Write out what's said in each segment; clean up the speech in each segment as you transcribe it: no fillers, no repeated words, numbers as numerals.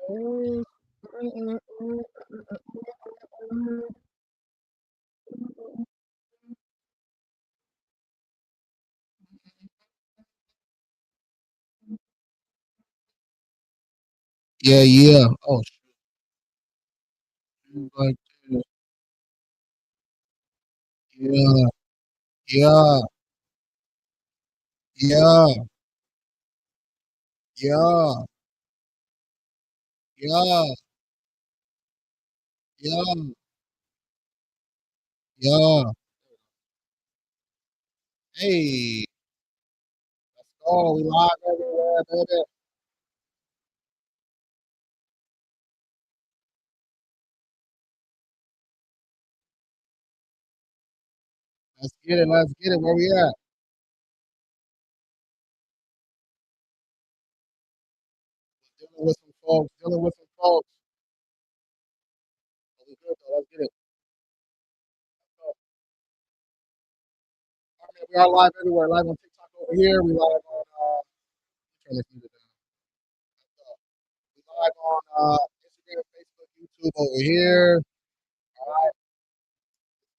Yeah, yeah. Oh, shoot, like this. Yeah, yeah, yeah, yeah, yeah, yeah, yeah. Hey, oh, we live everywhere, baby. Let's get it. Let's get it. Where we at? Dealing with some folks. Dealing with some folks. But we good though. Let's get it. All right, man, we are live everywhere. Live on TikTok over here. We live on. Turn this music down. We live on Instagram, Facebook, YouTube over here. All right,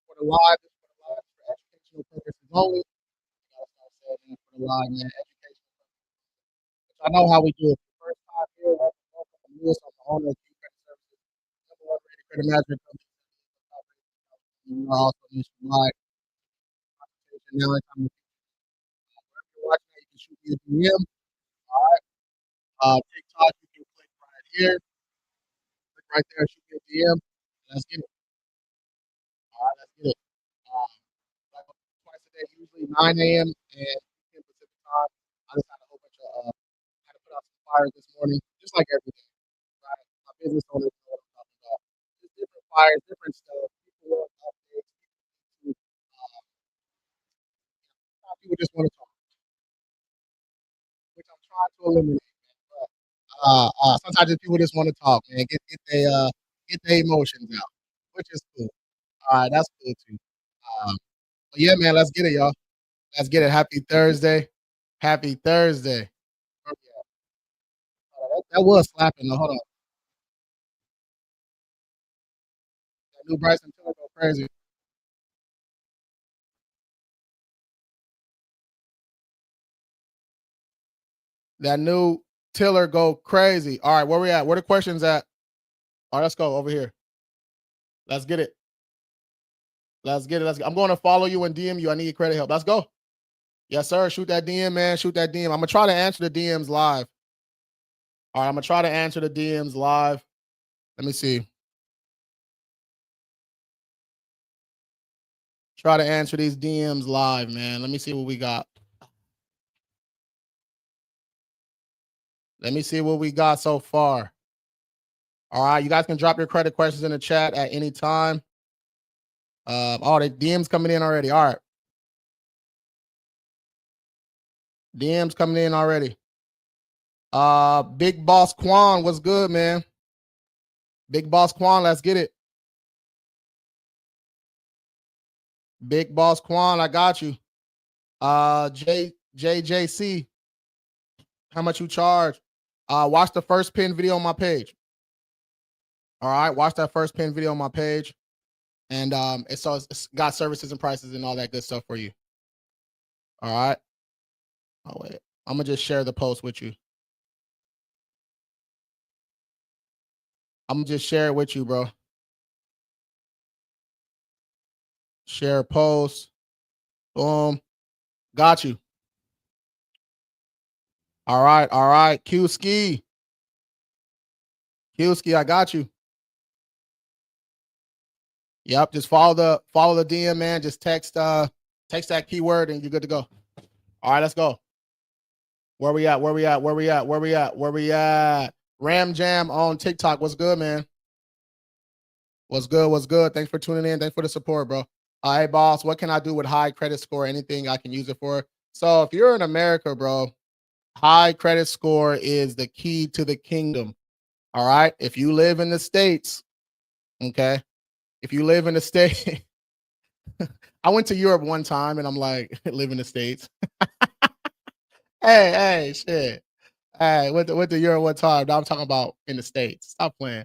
for the live. This is for the live for educational purposes only. Gotta start saying that for the live, man. Education. I know how we do it. First time here, welcome to Lewis. I'm the owner of Q Credit Services, number one rated credit management company. You are also nationwide. Now, anytime you're watching that, you can shoot me a DM. All right. TikTok, you can click right here, click right there, shoot me a DM. Let's get it. All right, let's get it. Um, like twice a day, usually 9 a.m. and 10 Pacific time. I just had a whole bunch of had to put out some fires this morning, just like every day. Right? My business owners know what I'm talking about. Just different fires, different stuff. People want updates. People just want to talk, which I'm trying to eliminate. But sometimes just people just want to talk, man. Get their emotions out, which is cool. All right, that's cool too. But yeah, man, let's get it, y'all. Let's get it. Happy Thursday. Happy Thursday. Oh, yeah. That was slapping though. Hold on. That new Bryson Tiller go crazy. That new Tiller go crazy. All right, where we at? Where the questions at? All right, let's go over here. Let's get it. Let's get it. I'm going to follow you and DM you. I need credit help. Let's go. Yes, sir. Shoot that DM, man. Shoot that DM. I'm gonna try to answer the DMs live. All right, I'm gonna try to answer the DMs live. Let me see. Try to answer these DMs live, man. Let me see what we got. Let me see what we got so far. All right, you guys can drop your credit questions in the chat at any time. Oh, the DMs coming in already. All right, DMs coming in already. Big Boss Quan, what's good, man? Big Boss Quan, let's get it. Big Boss Quan, I got you. JJC, how much you charge? Watch the first pin video on my page. All right, watch that first pin video on my page, and it's got services and prices and all that good stuff for you. All right. Oh wait, I'm gonna just share the post with you. I'm gonna just share it with you, bro. Share post. Boom. Got you. All right, all right. Q ski. Q ski, I got you. Yep. Just follow the DM, man. Just text that keyword and you're good to go. All right, let's go. Where we at? Where we at? Where we at? Where we at? Where we at? Ram Jam on TikTok. What's good, man? What's good? What's good? Thanks for tuning in. Thanks for the support, bro. Hey, boss, what can I do with high credit score? Anything I can use it for? So if you're in America, bro, high credit score is the key to the kingdom. All right. If you live in the States, okay. If you live in the state, I went to Europe one time and I'm like, live in the States. Hey, shit. Hey, with the Euro one time. Now I'm talking about in the States. Stop playing.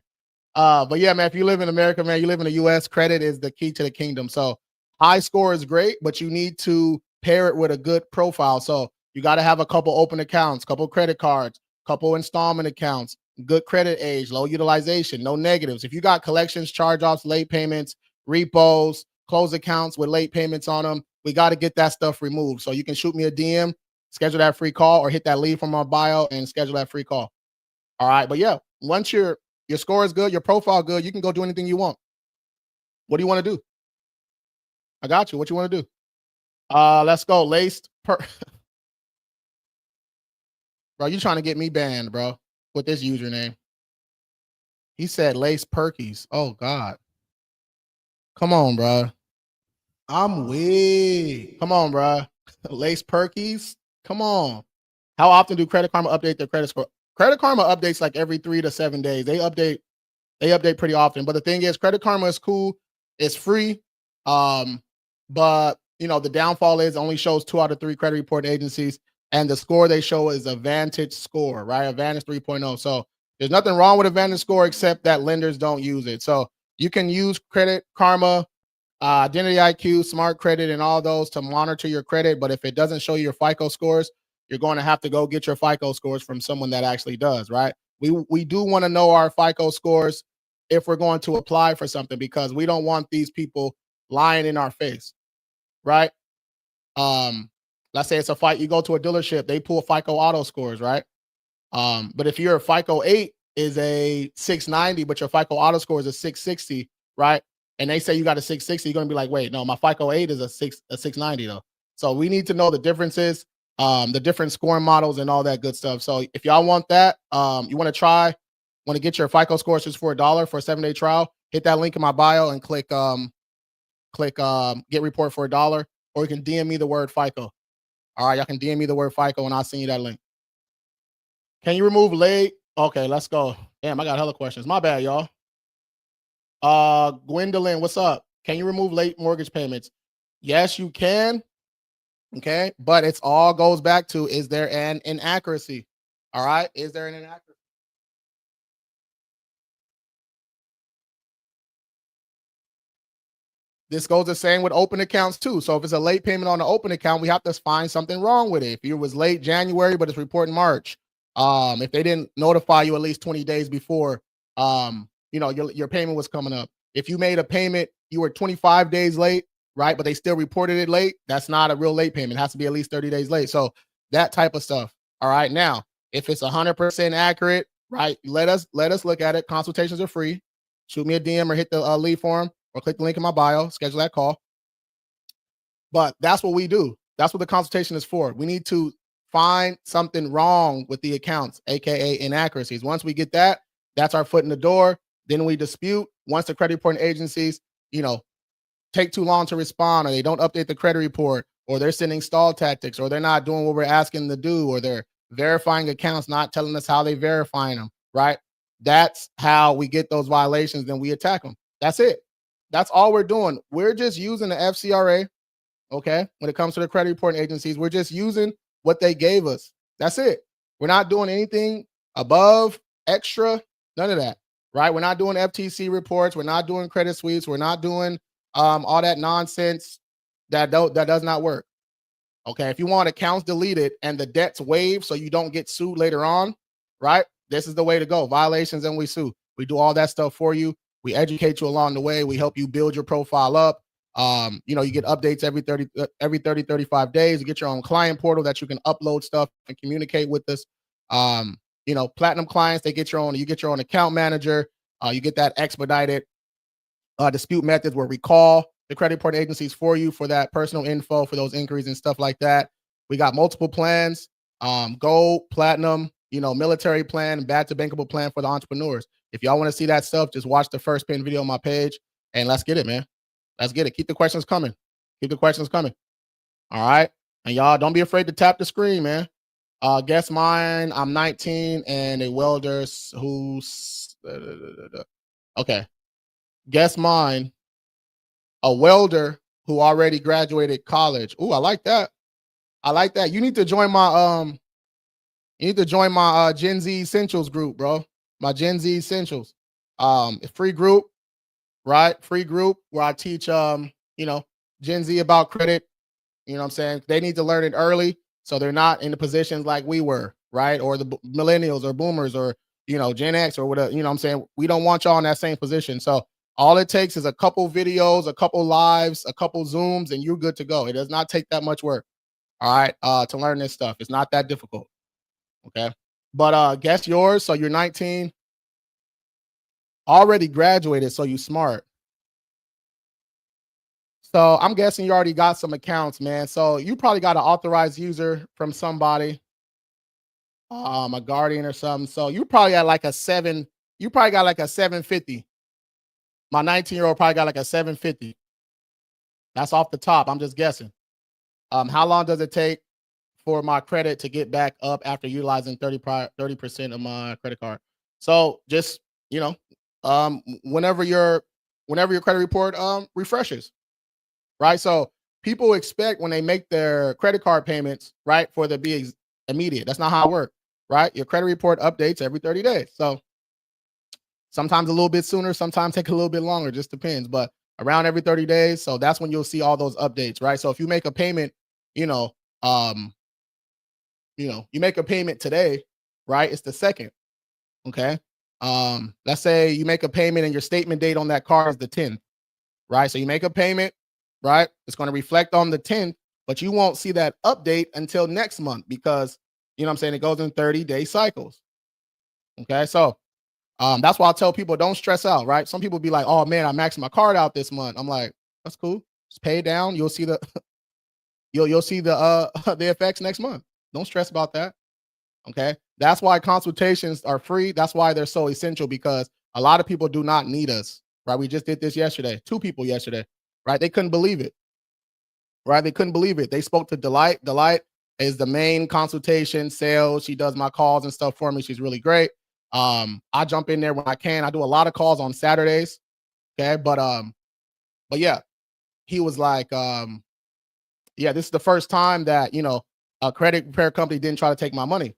But yeah, man, if you live in America, man, you live in the US, credit is the key to the kingdom. So high score is great, but you need to pair it with a good profile. So you got to have a couple open accounts, couple credit cards, couple installment accounts, good credit age, low utilization, no negatives. If you got collections, charge-offs, late payments, repos, closed accounts with late payments on them, we got to get that stuff removed. So you can shoot me a DM, schedule that free call, or hit that lead from my bio and schedule that free call. All right. But yeah, once your score is good, your profile good, you can go do anything you want. What do you want to do? I got you. What you want to do? Let's go. Bro, you trying to get me banned, bro, with this username. He said Lace Perkies. Oh God. Come on, bro. I'm weak. Come on, bro. Lace Perkies. Come on. How often do Credit Karma update their credit score? Credit Karma updates like every 3 to 7 days. They update pretty often. But the thing is, Credit Karma is cool. It's free. But the downfall is it only shows 2 out of 3 credit report agencies, and the score they show is a Vantage score, right? A Vantage 3.0. So there's nothing wrong with a Vantage score except that lenders don't use it. So you can use Credit Karma, Identity IQ, Smart Credit, and all those to monitor your credit. But if it doesn't show your FICO scores, you're going to have to go get your FICO scores from someone that actually does, right? We do want to know our FICO scores if we're going to apply for something, because we don't want these people lying in our face, right? Um, let's say it's a fight. You go to a dealership, they pull FICO auto scores, right? But if your FICO 8 is a 690, but your FICO auto score is a 660, right? And they say you got a 660, you're gonna be like, wait, no, my FICO 8 is a 690 though. So we need to know the differences, the different scoring models and all that good stuff. So if y'all want that, you want to get your FICO scores just for $1 for a 7-day trial, hit that link in my bio and click get report for $1, or you can DM me the word FICO. All right, y'all can DM me the word FICO and I'll send you that link. Can you remove late? Okay, let's go. Damn, I got hella questions. My bad, y'all. Gwendolyn, what's up? Can you remove late mortgage payments? Yes, you can. Okay, but it's all goes back to, is there an inaccuracy? All right, is there an inaccuracy? This goes the same with open accounts too. So if it's a late payment on an open account, we have to find something wrong with it. If it was late January, but it's reporting March, if they didn't notify you at least 20 days before, your payment was coming up. If you made a payment, you were 25 days late, right? But they still reported it late. That's not a real late payment. It has to be at least 30 days late. So that type of stuff. All right. Now, if it's 100% accurate, right? Let us look at it. Consultations are free. Shoot me a DM or hit the lead form, or click the link in my bio, schedule that call. But that's what we do. That's what the consultation is for. We need to find something wrong with the accounts, aka inaccuracies. Once we get that, that's our foot in the door. Then we dispute. Once the credit reporting agencies, take too long to respond, or they don't update the credit report, or they're sending stall tactics, or they're not doing what we're asking them to do, or they're verifying accounts, not telling us how they verifying them, right? That's how we get those violations. Then we attack them. That's it. That's all we're doing. We're just using the FCRA, okay? When it comes to the credit reporting agencies, we're just using what they gave us. That's it. We're not doing anything above, extra, none of that, right? We're not doing FTC reports. We're not doing credit sweeps. We're not doing all that nonsense that does not work. Okay, if you want accounts deleted and the debts waived so you don't get sued later on, right? This is the way to go. Violations and we sue. We do all that stuff for you. We educate you along the way. We help you build your profile up. You get updates every 35 days. You get your own client portal that you can upload stuff and communicate with us. Platinum clients, you get your own account manager. You get that expedited dispute methods where we call the credit reporting agencies for you for that personal info, for those inquiries and stuff like that. We got multiple plans, gold, platinum, military plan, bad to bankable plan for the entrepreneurs. If y'all want to see that stuff, just watch the first pin video on my page and let's get it, man. Let's get it. Keep the questions coming. Keep the questions coming. All right. And y'all don't be afraid to tap the screen, man. Guess mine. I'm 19 and a welder who's okay. Guess mine. A welder who already graduated college. Ooh, I like that. I like that. You need to join my You need to join my Gen Z Essentials group, bro. My Gen Z Essentials. Free group, right? Free group where I teach you know, Gen Z about credit. You know what I'm saying? They need to learn it early so they're not in the positions like we were, right? Or the millennials or boomers or, you know, Gen X or whatever. You know what I'm saying? We don't want y'all in that same position. So all it takes is a couple videos, a couple lives, a couple Zooms, and you're good to go. It does not take that much work, all right, to learn this stuff. It's not that difficult, okay? But guess yours. So you're 19, already graduated, so you smart. So I'm guessing you already got some accounts, man. So you probably got an authorized user from somebody, a guardian or something. So you probably got like a seven. You probably got like a 750. My 19-year-old probably got like a 750. That's off the top. I'm just guessing. How long does it take for my credit to get back up after utilizing 30% of my credit card? So just, you know, whenever your credit report refreshes, right? So people expect when they make their credit card payments, right, for the be immediate. That's not how it works, right? Your credit report updates every 30 days. So sometimes a little bit sooner, sometimes take a little bit longer, just depends, but around every 30 days. So that's when you'll see all those updates, right? So if you make a payment, you know, um, you make a payment today, right? It's the second, okay? Let's say you make a payment and your statement date on that card is the 10th, right? So you make a payment, right? It's going to reflect on the 10th, but you won't see that update until next month because, you know what I'm saying, it goes in 30-day cycles. Okay. So that's why I tell people don't stress out, right? Some people be like, oh man, I maxed my card out this month. I'm like, that's cool. Just pay it down. You'll see the you'll see the the effects next month. Don't stress about that. Okay. That's why consultations are free. That's why they're so essential because a lot of people do not need us, right? We just did this yesterday. Two people yesterday, right? They couldn't believe it, right? They couldn't believe it. They spoke to Delight. Delight is the main consultation sales. She does my calls and stuff for me. She's really great. I jump in there when I can. I do a lot of calls on Saturdays. Okay. But yeah, he was like, yeah, this is the first time that, you know, a credit repair company didn't try to take my money.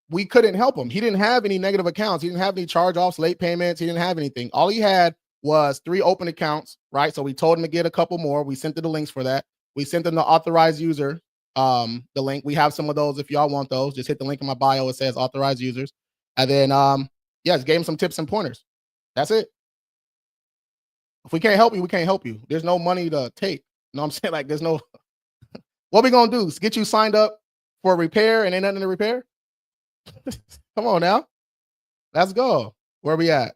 We couldn't help him. He didn't have any negative accounts. He didn't have any charge-offs, late payments. He didn't have anything. All he had was 3 open accounts, right? So we told him to get a couple more. We sent him the links for that. We sent them the authorized user, the link. We have some of those if y'all want those. Just hit the link in my bio. It says authorized users. And then, yeah, just gave him some tips and pointers. That's it. If we can't help you, we can't help you. There's no money to take. You know what I'm saying? Like, there's no, what we gonna do is get you signed up for repair and ain't nothing to repair? Come on now. Let's go. Where we at?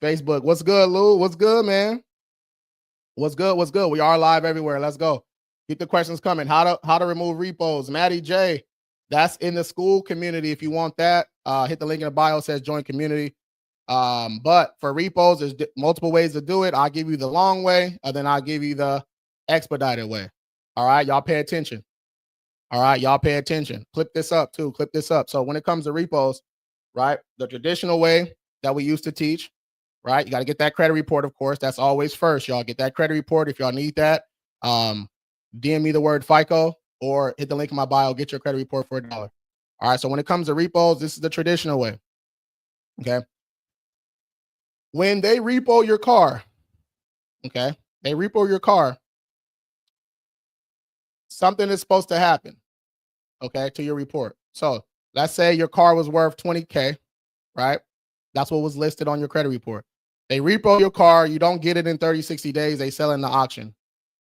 Facebook. What's good, Lou? What's good, man? What's good? What's good? We are live everywhere. Let's go. Keep the questions coming. How to remove repos? Maddie J. That's in the school community. If you want that, hit the link in the bio. It says join community. But for repos, there's multiple ways to do it. I'll give you the long way, and then I'll give you the expedited way. All right, y'all pay attention. All right, y'all pay attention. Clip this up too. Clip this up. So when it comes to repos, right, the traditional way that we used to teach, right, you got to get that credit report, of course. That's always first, y'all. Get that credit report if y'all need that. DM me the word FICO or hit the link in my bio. Get your credit report for $1. All right, so when it comes to repos, this is the traditional way. Okay. When they repo your car, okay, they repo your car, something is supposed to happen, okay, to your report. So let's say your car was worth 20K, right? That's what was listed on your credit report. They repo your car, you don't get it in 30, 60 days, they sell it in the auction.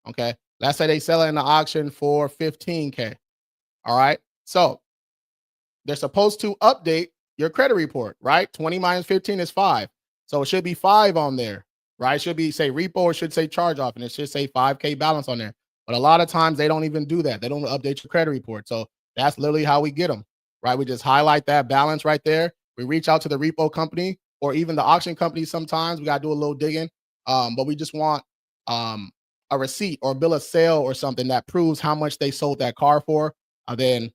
Okay. Let's say they sell it in the auction for 15K. All right. So they're supposed to update your credit report, right? 20 minus 15 is 5. So it should be 5 on there, right? It should be say repo or should say charge off, and it should say 5K balance on there. But a lot of times they don't even do that. They don't update your credit report. So that's literally how we get them, right? We just highlight that balance right there. We reach out to the repo company or even the auction company. Sometimes we got to do a little digging, but we just want a receipt or bill of sale or something that proves how much they sold that car for. And then,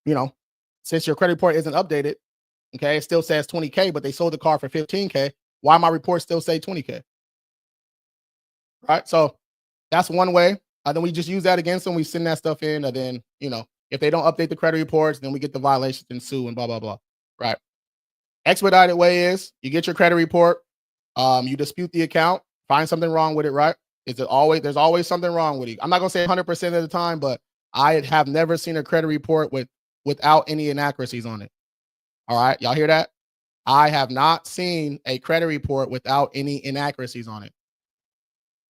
you know, since your credit report isn't updated, okay, it still says 20K, but they sold the car for 15K. Why my report still say 20K? Right. So that's one way. Then we just use that against them. We send that stuff in, and then, you know, If they don't update the credit reports, then we get the violations and sue and blah, blah, blah. Right. Expedited way is you get your credit report, you dispute the account, find something wrong with it, right? There's always something wrong with it. I'm not gonna say 100% of the time, but I have never seen a credit report without any inaccuracies on it. All right, y'all hear that? I have not seen a credit report without any inaccuracies on it.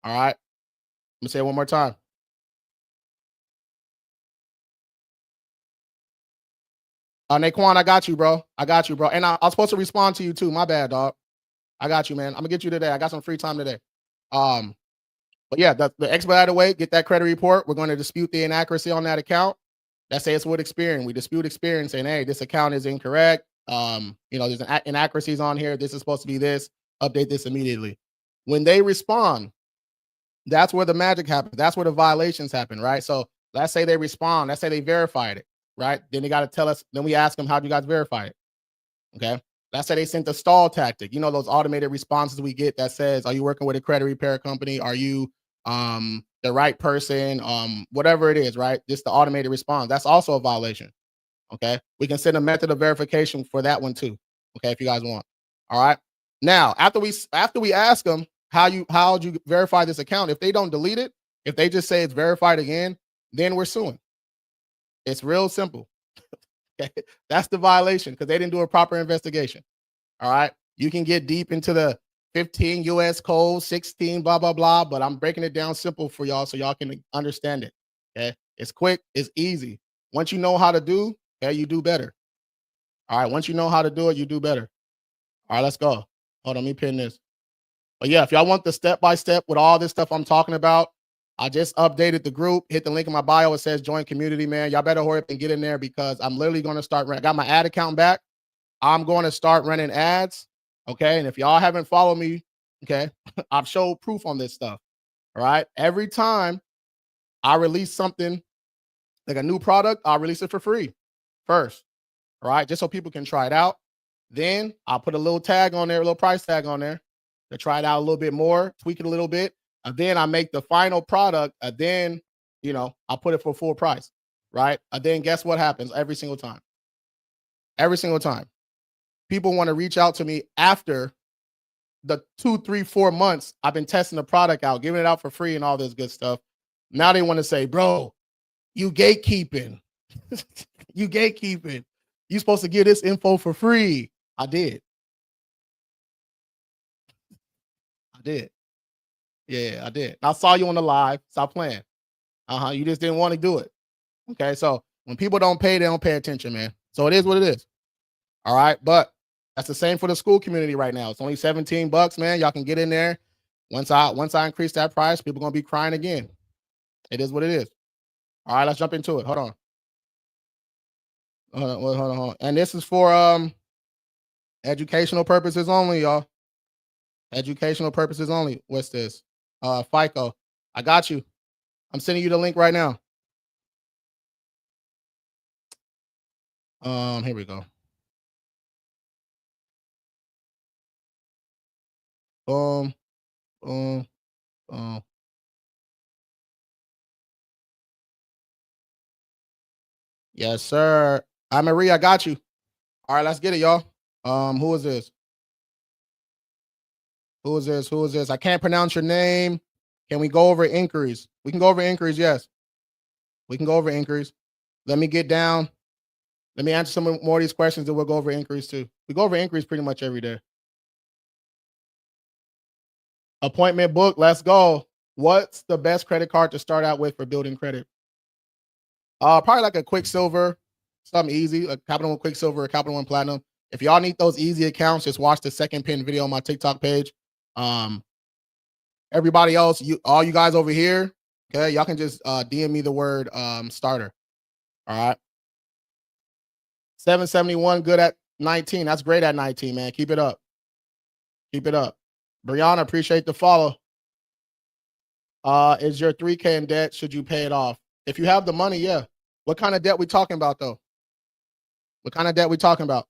All right, let me say it one more time. Naquan, I got you, bro. I got you, bro. And I was supposed to respond to you too. My bad, dog. I got you, man. I'm gonna get you today. I got some free time today. But yeah, the expedited way, get that credit report. We're going to dispute the inaccuracy on that account. Let's say it's with Experian. We dispute Experian saying, hey, this account is incorrect. There's inaccuracies on here. This is supposed to be this. Update this immediately. When they respond, that's where the magic happens. That's where the violations happen, right? So let's say they respond. Let's say they verified it, right? Then they got to tell us. Then we ask them, how do you guys verify it? Okay. Let's say they sent the stall tactic. You know, those automated responses we get that says, are you working with a credit repair company? Are you the right person? Whatever it is, right? Just the automated response. That's also a violation. Okay. We can send a method of verification for that one too. Okay, if you guys want. All right. Now, after we ask them how'd you verify this account, if they don't delete it, if they just say it's verified again, then we're suing. It's real simple. Okay. That's the violation because they didn't do a proper investigation. All right. You can get deep into the 15 US code, 16, blah, blah, blah. But I'm breaking it down simple for y'all so y'all can understand it. Okay. It's quick. It's easy. Once you know how to do, okay, you do better. All right. Once you know how to do it, you do better. All right. Let's go. Hold on. Let me pin this. But yeah, if y'all want the step-by-step with all this stuff I'm talking about, I just updated the group. Hit the link in my bio. It says join community, man. Y'all better hurry up and get in there because I'm literally going to start. I got my ad account back. I'm going to start running ads. Okay. And if y'all haven't followed me, okay, I've showed proof on this stuff. All right. Every time I release something like a new product, I'll release it for free first. All right. Just so people can try it out. Then I'll put a little tag on there, a little price tag on there to try it out a little bit more, tweak it a little bit. And then I make the final product. And then, I'll put it for full price. Right. And then guess what happens every single time? Every single time. People want to reach out to me after the 2, 3, 4 months I've been testing the product out, giving it out for free and all this good stuff. Now they want to say, bro, you gatekeeping. You gatekeeping. You supposed to give this info for free. I did. Yeah, I did. I saw you on the live. Stop playing. You just didn't want to do it. Okay, so when people don't pay, they don't pay attention, man. So it is what it is. All right, but that's the same for the school community right now. It's only $17, man. Y'all can get in there. Once I increase that price, people are gonna be crying again. It is what it is. All right, let's jump into it. Hold on. Hold on. And this is for educational purposes only, y'all. Educational purposes only. What's this? FICO. I got you. I'm sending you the link right now. Here we go. Boom. Yes, sir. Marie, I got you. All right, let's get it, y'all. Who is this? Who is this? I can't pronounce your name. Can we go over inquiries? We can go over inquiries, yes. We can go over inquiries. Let me get down. Let me answer some more of these questions, and we'll go over inquiries too. We go over inquiries pretty much every day. Appointment book, let's go. What's the best credit card to start out with for building credit? Probably like a Quicksilver, something easy, a Capital One Quicksilver, a Capital One Platinum. If y'all need those easy accounts, just watch the second pin video on my TikTok page. Everybody else, all you guys over here, okay, y'all can just DM me the word starter. All right. 771, good at 19. That's great at 19, man. Keep it up. Keep it up. Brianna, appreciate the follow. Is your 3K in debt? Should you pay it off? If you have the money, yeah. What kind of debt we talking about though? What kind of debt we talking about?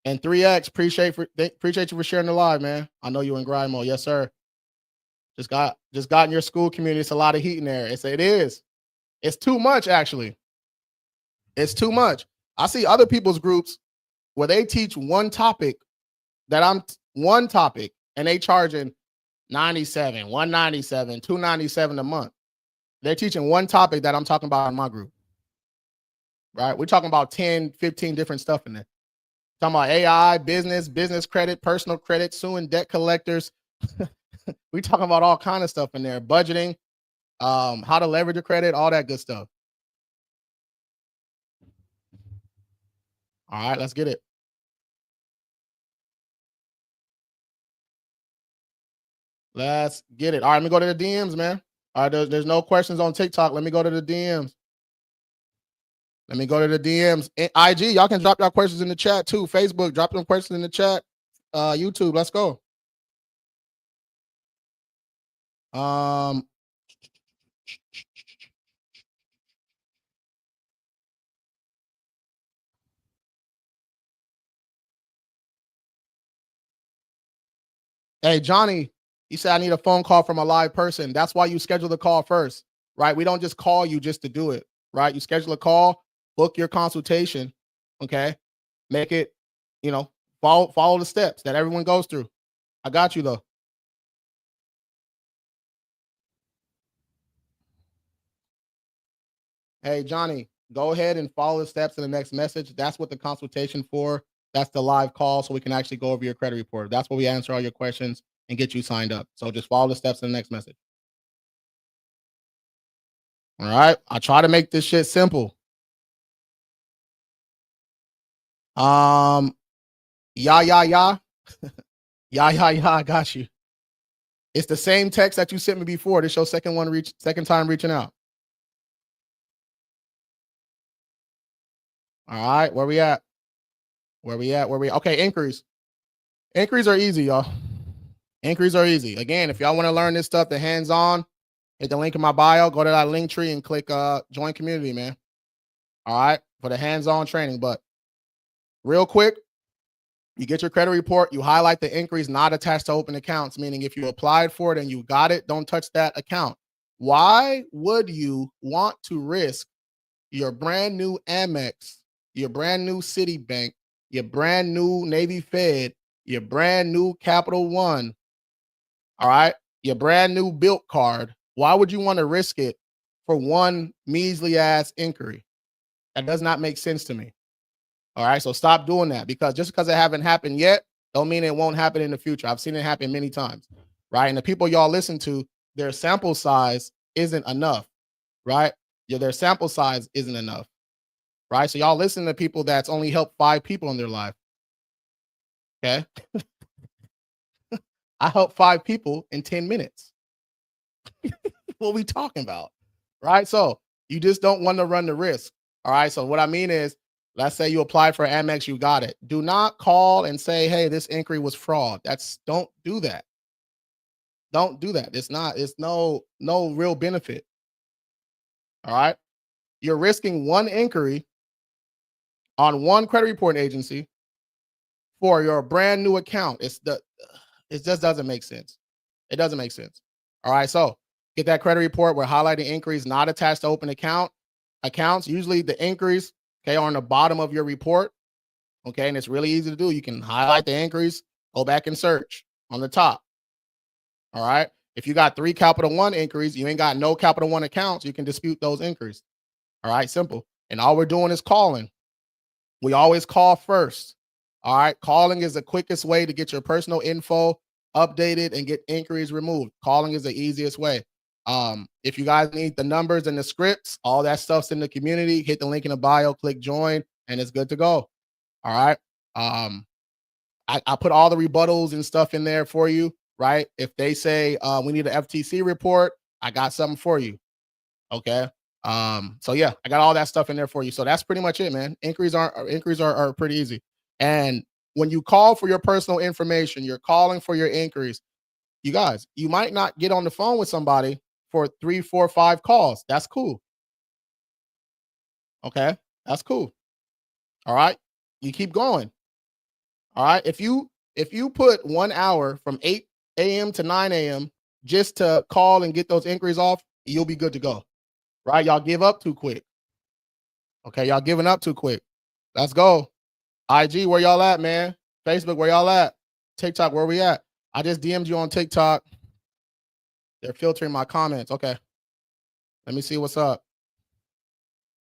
And 3X, appreciate you for sharing the live, man. I know you in grind mode. Yes, sir. Just got in your school community. It's a lot of heat in there. It is. It's too much, actually. It's too much. I see other people's groups where they teach one topic one topic and they charging 97, 197, 297 a month. They're teaching one topic that I'm talking about in my group. Right? We're talking about 10, 15 different stuff in there. Talking about AI, business credit, personal credit, suing debt collectors. We talking about all kind of stuff in there. Budgeting, how to leverage your credit, all that good stuff. All right, let's get it. Let's get it. All right, let me go to the DMs, man. All right, there's no questions on TikTok. Let me go to the DMs. Let me go to the DMs. IG, y'all can drop your questions in the chat too. Facebook, drop them questions in the chat. YouTube, let's go. Hey, Johnny, you said I need a phone call from a live person. That's why you schedule the call first, right? We don't just call you just to do it, right? You schedule a call, book your consultation, okay? Make it, follow the steps that everyone goes through. I got you though. Hey, Johnny, go ahead and follow the steps in the next message. That's what the consultation for. That's the live call so we can actually go over your credit report. That's where we answer all your questions and get you signed up. So just follow the steps in the next message. All right. I try to make this shit simple. Yeah. Yeah, I got you. It's the same text that you sent me before. This your second time reaching out. All right, where we at? Okay, inquiries. Inquiries are easy, y'all. Inquiries are easy. Again, if y'all want to learn this stuff, the hands-on, hit the link in my bio, go to that link tree and click join community, man. All right, for the hands-on training. But real quick, you get your credit report, you highlight the inquiries not attached to open accounts, meaning if you applied for it and you got it, don't touch that account. Why would you want to risk your brand new Amex, your brand new Citibank, your brand new Navy Fed, your brand new Capital One, all right, your brand new Built card? Why would you want to risk it for one measly ass inquiry? That does not make sense to me. All right, so stop doing that, because just because it haven't happened yet, don't mean it won't happen in the future. I've seen it happen many times, right? And the people y'all listen to, their sample size isn't enough, right? Their sample size isn't enough, right? So y'all listen to people that's only helped 5 people in their life. Okay. I helped 5 people in 10 minutes. What we talking about? Right. So you just don't want to run the risk. All right. So what I mean is, let's say you applied for Amex, you got it. Do not call and say, hey, this inquiry was fraud. Don't do that. Don't do that. It's no real benefit. All right. You're risking one inquiry on one credit reporting agency for your brand new account. It just doesn't make sense. It doesn't make sense. All right. So get that credit report. We're highlighting inquiries not attached to open accounts. Usually the inquiries, okay, are on the bottom of your report. Okay. And it's really easy to do. You can highlight the inquiries, go back and search on the top. All right. If you got 3 Capital One inquiries, you ain't got no Capital One accounts, you can dispute those inquiries. All right. Simple. And all we're doing is calling. We always call first. All right. Calling is the quickest way to get your personal info updated and get inquiries removed. Calling is the easiest way. If you guys need the numbers and the scripts, all that stuff's in the community. Hit the link in the bio, click join, and it's good to go. All right. I put all the rebuttals and stuff in there for you, right? If they say we need an FTC report, I got something for you. Okay. So yeah, I got all that stuff in there for you. So that's pretty much it, man. Inquiries are pretty easy. And when you call for your personal information, you're calling for your inquiries. You guys, you might not get on the phone with somebody for 3, 4, 5 calls. That's cool. Okay. That's cool. All right. You keep going. All right. If you put 1 hour from 8 a.m. to 9 a.m. just to call and get those inquiries off, you'll be good to go. Right? Y'all give up too quick. Okay, y'all giving up too quick. Let's go. IG, where y'all at, man? Facebook, where y'all at? TikTok, where we at? I just DM'd you on TikTok. They're filtering my comments. Okay. Let me see what's up.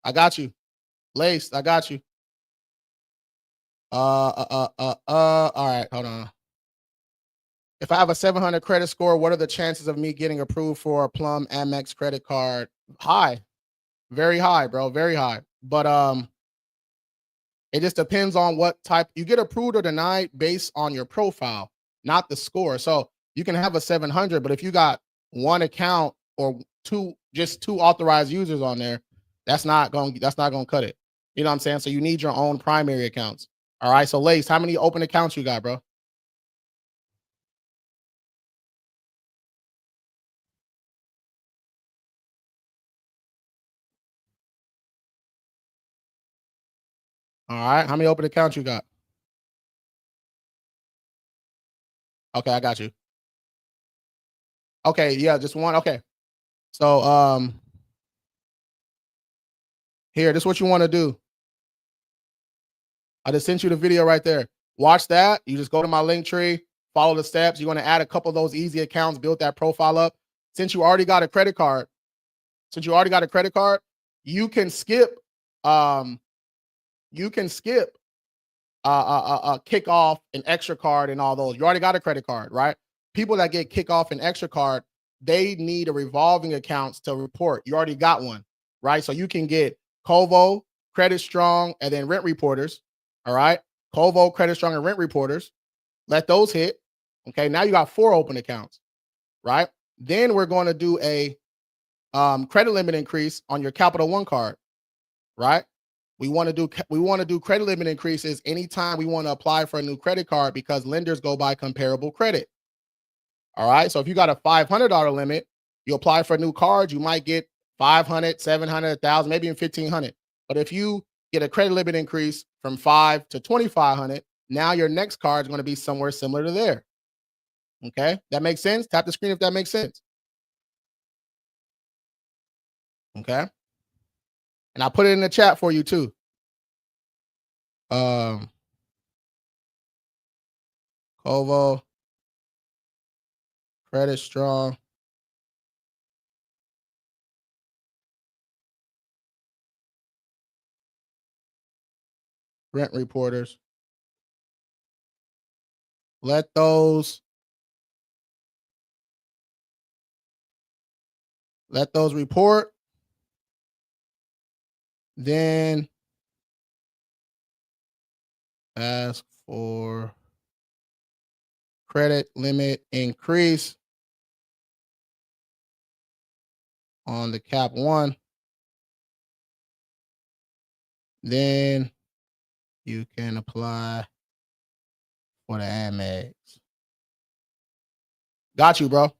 I got you. Lace, I got you. All right, hold on. If I have a 700 credit score, what are the chances of me getting approved for a Plum Amex credit card? High. Very high, bro. Very high. But it just depends on what type you get approved or denied based on your profile, not the score. So you can have a 700, but if you got one account or just two authorized users on there, that's not going to cut it. You know what I'm saying? So you need your own primary accounts. All right. So Lace, how many open accounts you got, bro? All right. How many open accounts you got? Okay, I got you. Okay, yeah, just one. Okay. So here, this is what you want to do. I just sent you the video right there. Watch that. You just go to my link tree, follow the steps. You're going to add a couple of those easy accounts, build that profile up. Since you already got a credit card, you can skip you can skip kickoff and extra card and all those. You already got a credit card, right? People that get kickoff and extra card, they need a revolving accounts to report. You already got one, right? So you can get Kovo, Credit Strong, and then Rent Reporters. All right. Kovo, Credit Strong, and Rent Reporters. Let those hit. Okay. Now you got 4 open accounts, right? Then we're going to do a credit limit increase on your Capital One card, right? We want to do credit limit increases anytime we want to apply for a new credit card because lenders go by comparable credit. All right. So if you got a $500 limit, you apply for a new card, you might get 500, 700, 1,000, maybe even 1,500. But if you get a credit limit increase from 5 to 2,500, now your next card is going to be somewhere similar to there. Okay. That makes sense. Tap the screen if that makes sense. Okay. And I put it in the chat for you too. Kovo, Credit Strong, Rent Reporters. Let those report. Then ask for credit limit increase on the Cap One. Then you can apply for the Amex. Got you, bro.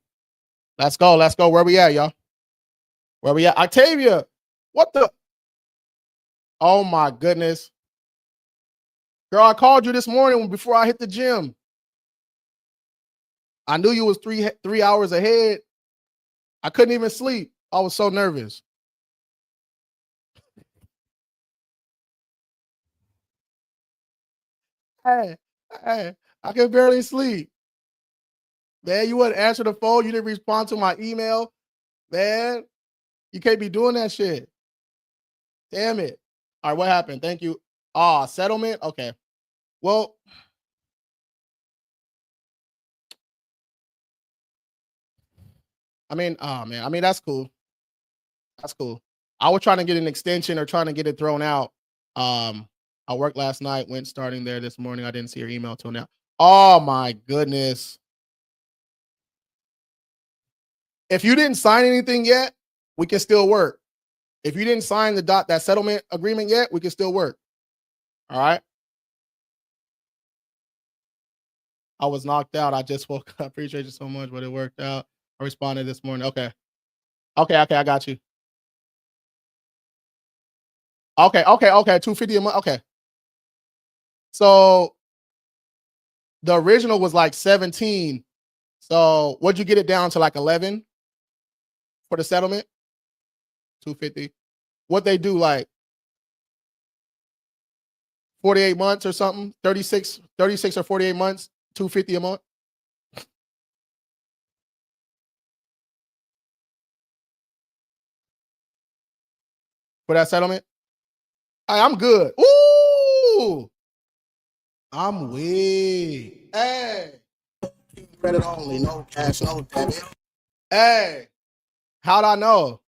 Let's go. Let's go. Where we at, y'all? Where we at? Octavia, what the? Oh my goodness. Girl, I called you this morning before I hit the gym. I knew you was three hours ahead. I couldn't even sleep. I was so nervous. Hey, I could barely sleep. Man, you wouldn't answer the phone. You didn't respond to my email. Man, you can't be doing that shit. Damn it. All right, what happened? Thank you. Settlement? Okay. Well, I mean, oh man, I mean, that's cool. That's cool. I was trying to get an extension or trying to get it thrown out. I worked last night, went starting there this morning. I didn't see your email till now. Oh my goodness. If you didn't sign anything yet, we can still work. If you didn't sign that settlement agreement yet, we can still work. All right. I was knocked out. I just woke up. I appreciate you so much, but it worked out. I responded this morning. Okay. Okay. I got you. Okay. 250 a month. Okay. So the original was like 17. So what'd you get it down to, like 11 for the settlement? 250. What they do, like 48 months or something, 36 or 48 months, 250 a month. For that settlement. I'm good. Ooh, I'm way. Hey, credit only, no cash, no debit. Hey, how'd I know?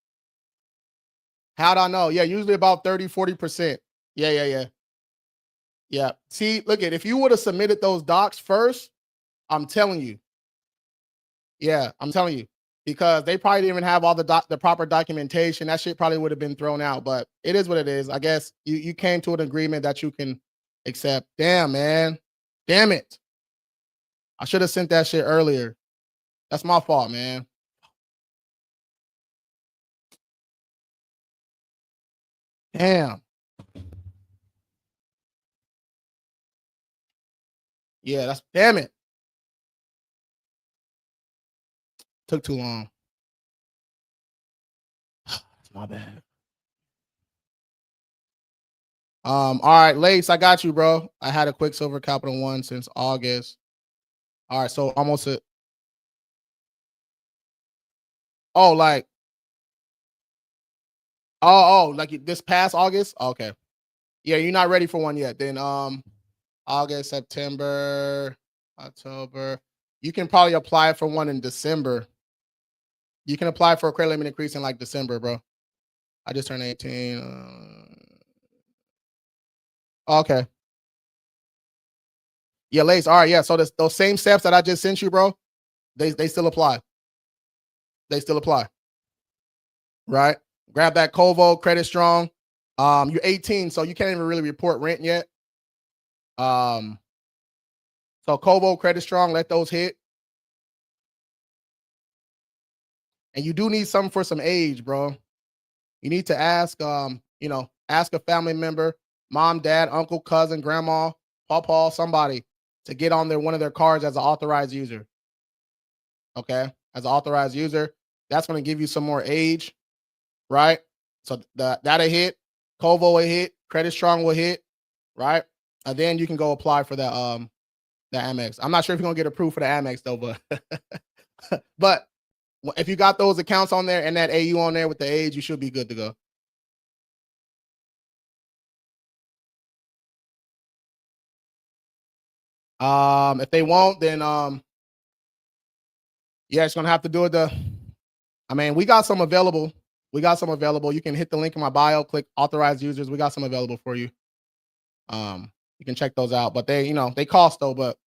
How'd I know? Yeah, usually about 30, 40%. Yeah. Yeah. See, look at if you would have submitted those docs first, I'm telling you. Yeah, I'm telling you. Because they probably didn't even have all the proper documentation. That shit probably would have been thrown out. But it is what it is. I guess you came to an agreement that you can accept. Damn, man. Damn it. I should have sent that shit earlier. That's my fault, man. Damn. Yeah, that's damn it. Took too long. It's my bad. All right, Lace, I got you, bro. I had a Quicksilver Capital One since August. All right, so almost a oh, like like this past August? Okay. Yeah, you're not ready for one yet. Then August, September, October. You can probably apply for one in December. You can apply for a credit limit increase in like December, bro. I just turned 18. Okay. Yeah, Lace. All right, yeah. So those same steps that I just sent you, bro, they still apply. They still apply. Right? Grab that Kovo, Credit Strong. You're 18, so you can't even really report rent yet. So Kovo, Credit Strong, let those hit. And you do need something for some age, bro. You need to ask, ask a family member, mom, dad, uncle, cousin, grandma, pawpaw, somebody to get on one of their cards as an authorized user. Okay, as an authorized user, that's going to give you some more age, right? So that'll hit. Kovo will hit. Credit Strong will hit, right? And then you can go apply for the Amex. I'm not sure if you're gonna get approved for the Amex though, but if you got those accounts on there and that AU on there with the age, you should be good to go. If they won't, then yeah, it's gonna have to do it. We got some available. You can hit the link in my bio, click authorized users. We got some available for you. You can check those out, but they cost though. But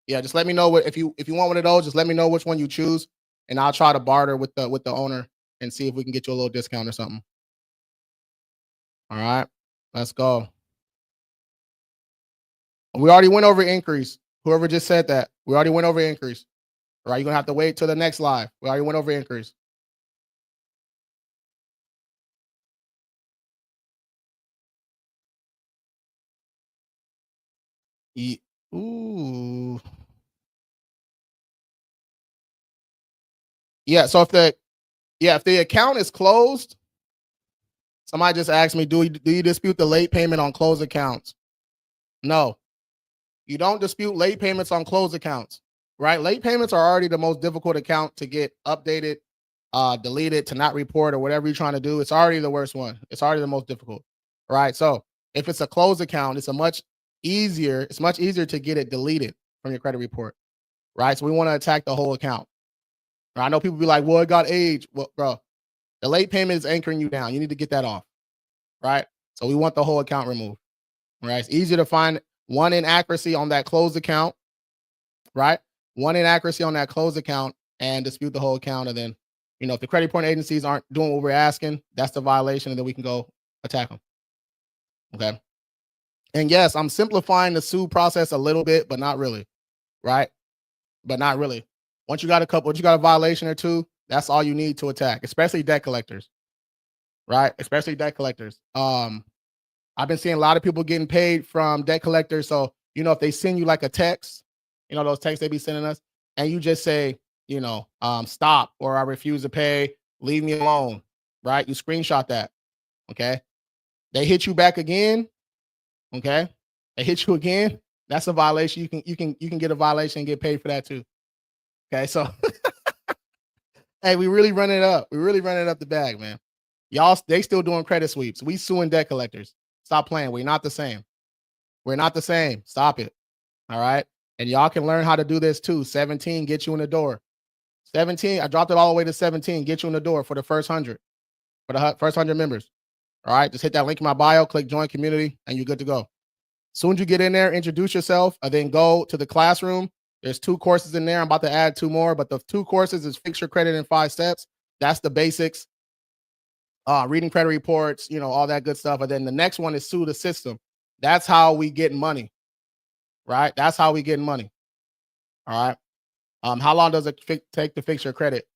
yeah, just let me know if you want one of those. Just let me know which one you choose, and I'll try to barter with the owner and see if we can get you a little discount or something. All right, let's go. We already went over increase. Whoever just said that, we already went over increase. All right, you're gonna have to wait till the next live. We already went over increase. Ooh. Yeah. So if the account is closed, somebody just asked me, do you dispute the late payment on closed accounts? No, you don't dispute late payments on closed accounts, right? Late payments are already the most difficult account to get updated, deleted, to not report, or whatever you're trying to do. It's already the worst one. It's already the most difficult, right? So if it's a closed account, it's much easier to get it deleted from your credit report, right? So we want to attack the whole account. I know people be like, well, it got age. Well, bro, the late payment is anchoring you down. You need to get that off, right? So we want the whole account removed, right? It's easier to find one inaccuracy on that closed account, right? One inaccuracy on that closed account and dispute the whole account. And then, if the credit reporting agencies aren't doing what we're asking, that's the violation. And then we can go attack them. Okay. And yes, I'm simplifying the sue process a little bit, but not really, right? But not really. Once you got a violation or two, that's all you need to attack, especially debt collectors, right? Especially debt collectors. I've been seeing a lot of people getting paid from debt collectors. So, if they send you like a text, those texts they be sending us, and you just say, stop, or I refuse to pay, leave me alone, right? You screenshot that. Okay. They hit you back again. Okay, they hit you again. That's a violation. You can get a violation and get paid for that too. Okay, so hey, we really run it up. We really run it up the bag, man. Y'all, they still doing credit sweeps. We suing debt collectors. Stop playing. We're not the same. We're not the same. Stop it. All right. And y'all can learn how to do this too. 17 get you in the door. 17. I dropped it all the way to 17. Get you in the door for the first 100. For the first 100 members. All right. Just hit that link in my bio, click join community, and you're good to go. Soon as you get in there, introduce yourself, and then go to the classroom. There's 2 courses in there. I'm about to add 2 more, but the 2 courses is Fix Your Credit in 5 Steps. That's the basics. Reading credit reports, all that good stuff. And then the next one is Sue the System. That's how we get money, right? That's how we get money. All right. How long does it take to fix your credit?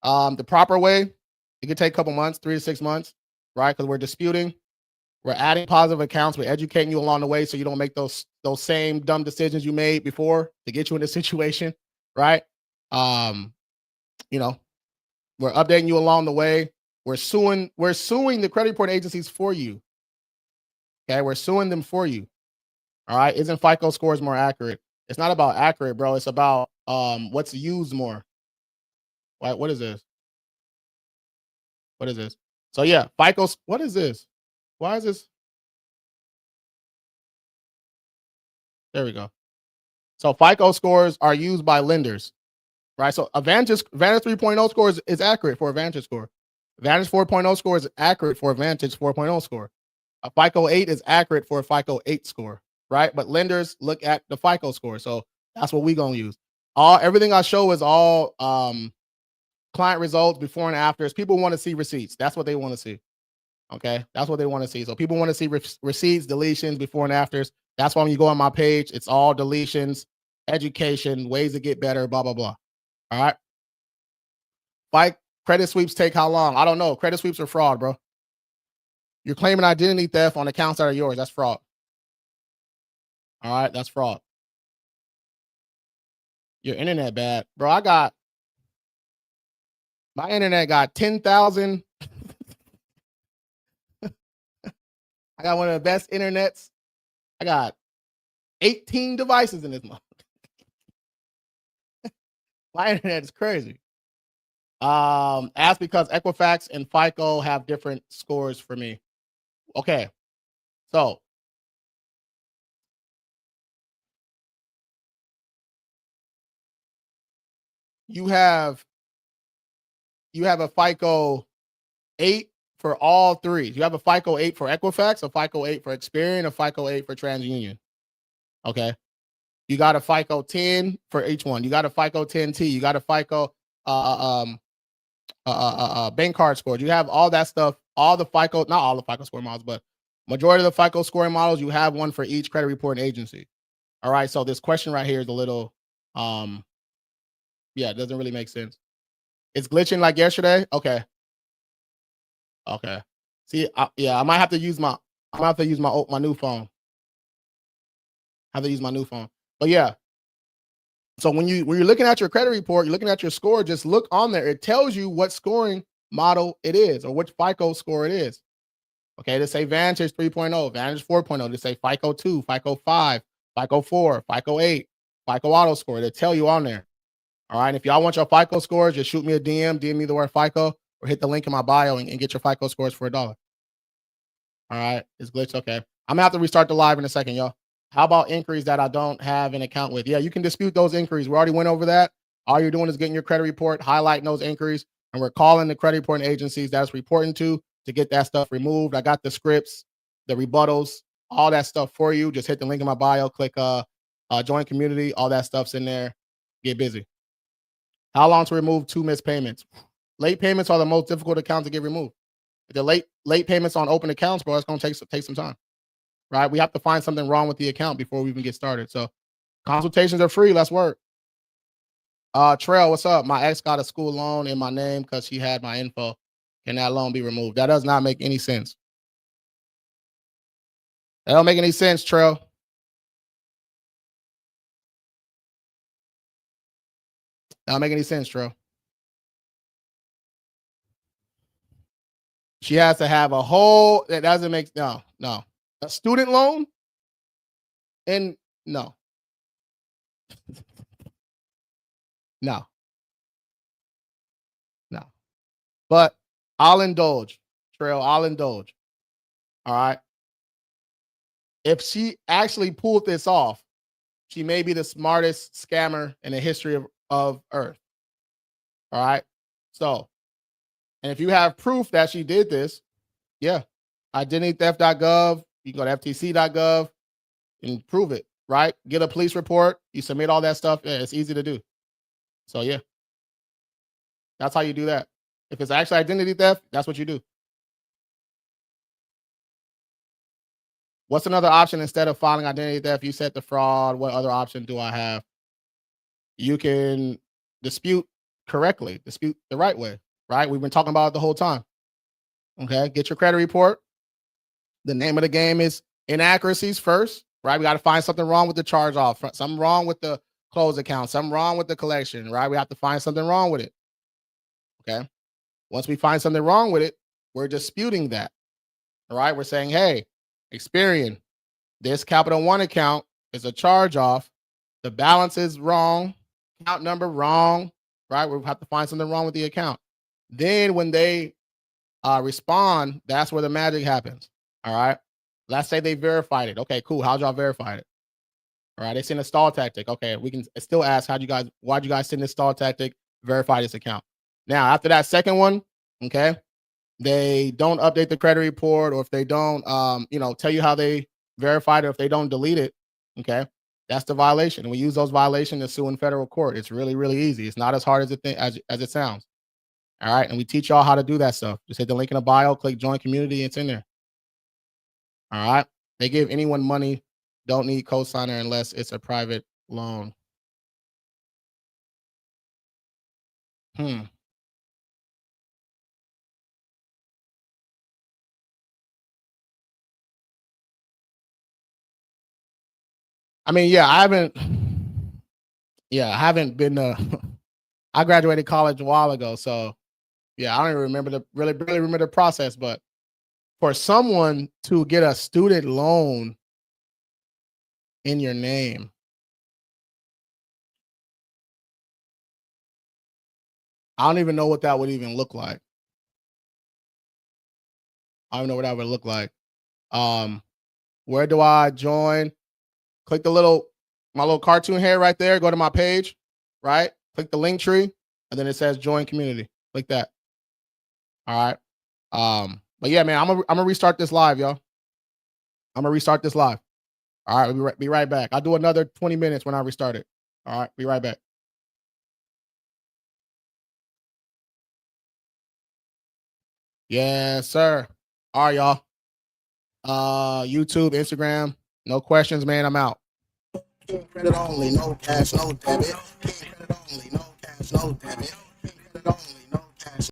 The proper way, it could take a couple months, 3 to 6 months, right? Because we're disputing, we're adding positive accounts, we're educating you along the way so you don't make those same dumb decisions you made before to get you in this situation, right? You know, we're updating you along the way. We're suing the credit report agencies for you. Okay, we're suing them for you. All right. Isn't FICO scores more accurate? It's not about accurate, bro. It's about what's used more. What is this? What is this? So yeah, FICO. What is this? Why is this? There we go. So FICO scores are used by lenders, right? So Advantage 3.0 score is accurate for Advantage score. Advantage 4.0 score is accurate for Advantage 4.0 score. A FICO 8 is accurate for a FICO 8 score, right? But lenders look at the FICO score. So that's what we're gonna use. Everything I show is all client results before and afters. People want to see receipts. That's what they want to see. Okay, that's what they want to see. So people want to see receipts, deletions, before and afters. That's why when you go on my page, it's all deletions, education, ways to get better, blah blah blah. All right. Like credit sweeps take how long? I don't know. Credit sweeps are fraud, bro. You're claiming identity theft on accounts that are yours. That's fraud. All right, that's fraud. Your internet bad, bro. My internet got 10,000. I got one of the best internets. I got 18 devices in this month. My internet is crazy. Ask because Equifax and FICO have different scores for me. Okay, so you have a FICO 8 for all 3. You have a FICO 8 for Equifax, a FICO 8 for Experian, a FICO 8 for TransUnion. Okay. You got a FICO 10 for each one. You got a FICO 10T. You got a FICO bank card score. You have all that stuff. All the FICO, not all the FICO score models, but majority of the FICO scoring models. You have one for each credit reporting agency. All right. So this question right here is a little, yeah, it doesn't really make sense. It's glitching like yesterday. Okay. Okay. See, yeah, I might have to use my my new phone. I have to use my new phone. But yeah. So when you're looking at your credit report, you're looking at your score, just look on there. It tells you what scoring model it is or which FICO score it is. Okay, they say Vantage 3.0, Vantage 4.0, they say FICO 2, FICO 5, FICO 4, FICO 8, FICO auto score. They tell you on there. All right. If y'all want your FICO scores, just shoot me a DM me the word FICO, or hit the link in my bio and get your FICO scores for $1. All right. It's glitched. Okay. I'm gonna have to restart the live in a second, y'all. How about inquiries that I don't have an account with? Yeah, you can dispute those inquiries. We already went over that. All you're doing is getting your credit report, highlighting those inquiries, and we're calling the credit reporting agencies that's reporting to get that stuff removed. I got the scripts, the rebuttals, all that stuff for you. Just hit the link in my bio, click join community, all that stuff's in there. Get busy. How long to remove 2 missed payments? Late payments are the most difficult accounts to get removed. The late payments on open accounts, bro, it's gonna take some time. Right? We have to find something wrong with the account before we even get started. So consultations are free. Let's work. Trail, what's up? My ex got a school loan in my name because she had my info. Can that loan be removed? That does not make any sense. That don't make any sense, Trail. That don't make any sense, Trail. She has to have a whole, that doesn't make, no. A student loan? And no. No. No. But I'll indulge. Trail, I'll indulge. All right. If she actually pulled this off, she may be the smartest scammer in the history of Earth. All right. So, and if you have proof that she did this, yeah, identitytheft.gov, you can go to ftc.gov and prove it, right? Get a police report, you submit all that stuff. Yeah, it's easy to do. So, yeah, that's how you do that. If it's actually identity theft, that's what you do. What's another option instead of filing identity theft? You said the fraud. What other option do I have? You can dispute correctly, dispute the right way, right? We've been talking about it the whole time. Okay, get your credit report. The name of the game is inaccuracies first, right? We got to find something wrong with the charge off, something wrong with the close account, something wrong with the collection, right? We have to find something wrong with it. Okay. Once we find something wrong with it, we're disputing that. All right. We're saying, hey, Experian, this Capital One account is a charge off. The balance is wrong, account number wrong, right? We have to find something wrong with the account. Then when they respond, that's where the magic happens. All right. Let's say they verified it. Okay, cool. How'd y'all verify it? All right. They send a stall tactic. Okay. We can still ask, why'd you guys send this stall tactic? Verify this account. Now, after that second one, okay, they don't update the credit report, or if they don't, tell you how they verified it, if they don't delete it, okay, that's the violation. We use those violations to sue in federal court. It's really, really easy. It's not as hard as it sounds. All right. And we teach y'all how to do that stuff. Just hit the link in the bio, click join community. It's in there. All right. They give anyone money. Don't need cosigner unless it's a private loan. I mean, yeah, I haven't been I graduated college a while ago, so yeah, I don't even remember really remember the process. But for someone to get a student loan in your name, I don't even know what that would even look like. I don't know what that would look like. Where do I join? Click my little cartoon head right there. Go to my page, right? Click the link tree, and then it says join community. Click that. All right. But yeah, man, I'm gonna restart this live, y'all. I'm gonna restart this live. All right, we'll be right back. I'll do another 20 minutes when I restart it. All right, be right back. Yes, sir. All right, y'all. YouTube, Instagram. No questions, man. I'm out. Credit only, no cash, no debit. Credit only, no cash, no debit.